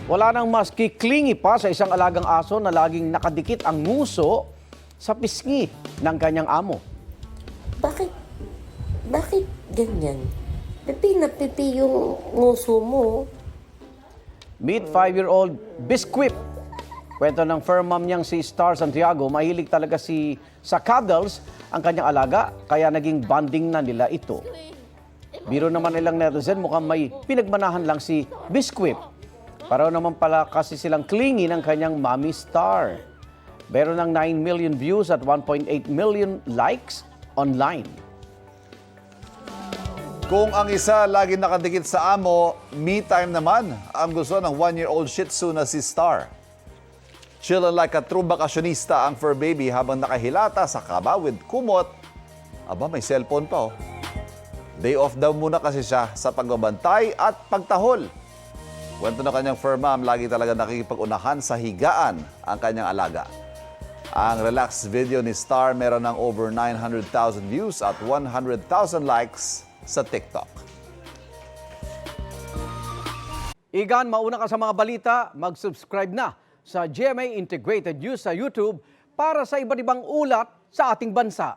Wala nang mas kiklingi pa sa isang alagang aso na laging nakadikit ang nguso sa pisngi ng kanyang amo. Bakit? Bakit ganyan? Pipi na pipi yung nguso mo. Meet 5-year-old Bisquip. Kwento ng fur mom niyang si Star Santiago, mahilig talaga sa cuddles ang kanyang alaga, kaya naging bonding na nila ito. Biro naman ilang netizen, mukhang may pinagmanahan lang si Bisquip. Paraw naman pala kasi silang clingy ng kanyang mommy Star. Meron ng 9 million views at 1.8 million likes online. Kung ang isa lagi nakadikit sa amo, me time naman ang gusto ng 1-year-old Shih Tzu na si Star. Chillin' like a true bakasyonista ang fur baby habang nakahilata sa kaba with kumot. Aba, may cellphone pa oh. Day off daw muna kasi siya sa pagbabantay at pagtahol. Kwento na kanyang fur mom, lagi talaga nakikipag-unahan sa higaan ang kanyang alaga. Ang relaxed video ni Star meron ng over 900,000 views at 100,000 likes sa TikTok. Igan, mauna ka sa mga balita, mag-subscribe na sa GMA Integrated News sa YouTube para sa iba't ibang ulat sa ating bansa.